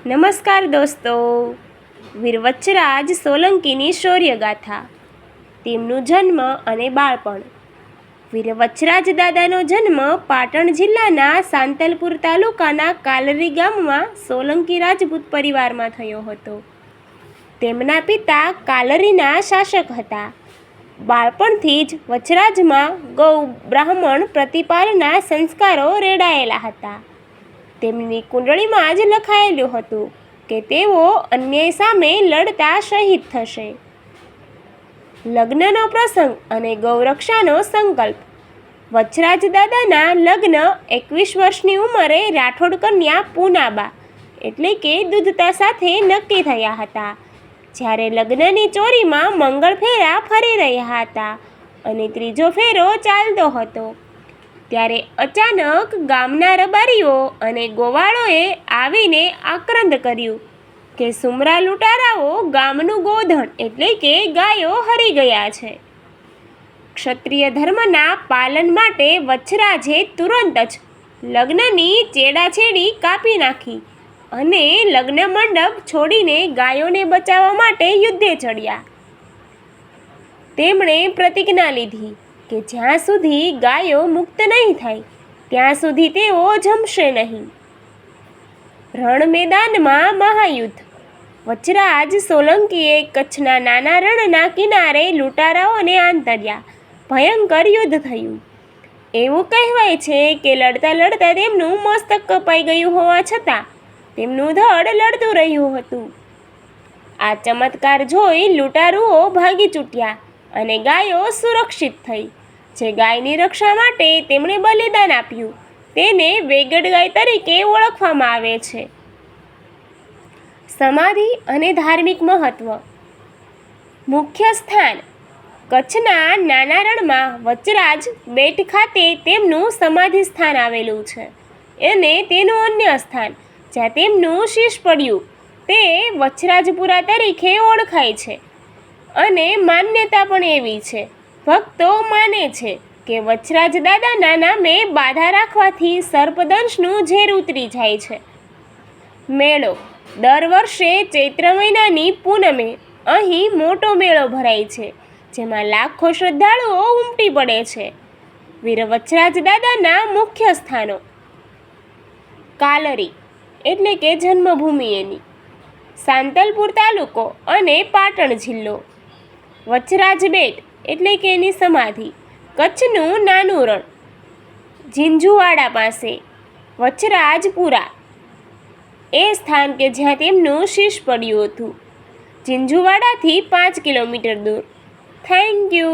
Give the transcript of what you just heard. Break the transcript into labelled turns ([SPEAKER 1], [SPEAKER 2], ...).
[SPEAKER 1] નમસ્કાર દોસ્તો, વીર વચ્છરાજ સોલંકીની શૌર્યગાથા, તેમનું જન્મ અને બાળપણ. વીર વચ્છરાજ દાદાનો જન્મ પાટણ જિલ્લાના સાંતલપુર તાલુકાના કાલરી ગામમાં સોલંકી રાજપૂત પરિવારમાં થયો હતો. તેમના પિતા કાલરીના શાસક હતા. બાળપણથી જ વચ્છરાજમાં ગૌ બ્રાહ્મણ પ્રતિપાલના સંસ્કારો રેડાયેલા હતા. તેમની કુંડળીમાં જ લખાયેલું હતું કે તેઓ અન્યાય સામે લડતા શહીદ થશે. લગ્નનો પ્રસંગ અને ગૌરક્ષાનો સંકલ્પ. વચ્છરાજ દાદાના લગ્ન 21 વર્ષની ઉંમરે રાઠોડ કન્યા પૂનાબા એટલે કે દૂધતા સાથે નક્કી થયા હતા. જ્યારે લગ્નની ચોરીમાં મંગળ ફેરા ફરી રહ્યા હતા અને ત્રીજો ફેરો ચાલતો હતો, ત્યારે અચાનક ગામના રબારીઓ અને ગોવાળોએ આવીને આક્રંદ કર્યું કે સુમરા લૂંટારાઓ ગામનું ગોધન એટલે કે ગાયો હરી ગયા છે. ક્ષત્રિય ધર્મના પાલન માટે વચ્છરાજે તુરંત જ લગ્નની ચેડાછેડી કાપી નાખી અને લગ્ન મંડપ છોડીને ગાયોને બચાવવા માટે યુદ્ધે ચડ્યા. તેમણે પ્રતિજ્ઞા લીધી કે જ્યાં સુધી ગાયો મુક્ત નહીં થાય ત્યાં સુધી તેઓ જમશે નહીં. રણ મેદાનમાં મહાયુદ્ધ. વચ્છરાજ સોલંકીએ કચ્છના નાના રણના કિનારે લૂંટારાઓને આંતર્યા. ભયંકર યુદ્ધ થયું. એવું કહેવાય છે કે લડતા લડતા તેમનું મસ્તક કપાઈ ગયું હોવા છતાં તેમનું ધડ લડતું રહ્યું હતું. આ ચમત્કાર જોઈ લૂંટારુઓ ભાગી છૂટ્યા અને ગાયો સુરક્ષિત થઈ. જે ગાયની રક્ષા માટે તેમણે બલિદાન આપ્યું તેને વેગડ ગાય તરીકે ઓળખવામાં આવે છે. સમાધિ અને ધાર્મિક મહત્વ. મુખ્ય સ્થાન. કચ્છના નાના રણમાં વચ્છરાજ બેટ ખાતે તેમનું સમાધિ સ્થાન આવેલું છે અને તેનું અન્ય સ્થાન જ્યાં તેમનું શીશ પડ્યું તે વચ્છરાજપુરા તરીકે ઓળખાય છે. અને માન્યતા પણ એવી છે, ભક્તો માને છે કે વચ્છરાજ દાદાના નામે બાધા રાખવાથી સર્પદંશનું ઝેર ઉતરી જાય છે. મેળો. દર વર્ષે ચૈત્ર મહિનાની પૂનમે અહીં મોટો મેળો ભરાય છે, જેમાં લાખો શ્રદ્ધાળુઓ ઉમટી પડે છે. વીર વચ્છરાજ દાદાના મુખ્ય સ્થાનો. કાલરી એટલે કે જન્મભૂમિ એની, સાંતલપુર તાલુકો અને પાટણ જિલ્લો. વચ્છરાજ બેટ એટલે કે એની સમાધિ કચ્છનું નાનું રણ, ઝીંઝુવાડા પાસે. વચ્છરાજપુરા એ સ્થાન કે જ્યાં તેમનું શીશ પડ્યું હતું, ઝીંઝુવાડાથી 5 કિલોમીટર દૂર. Thank you.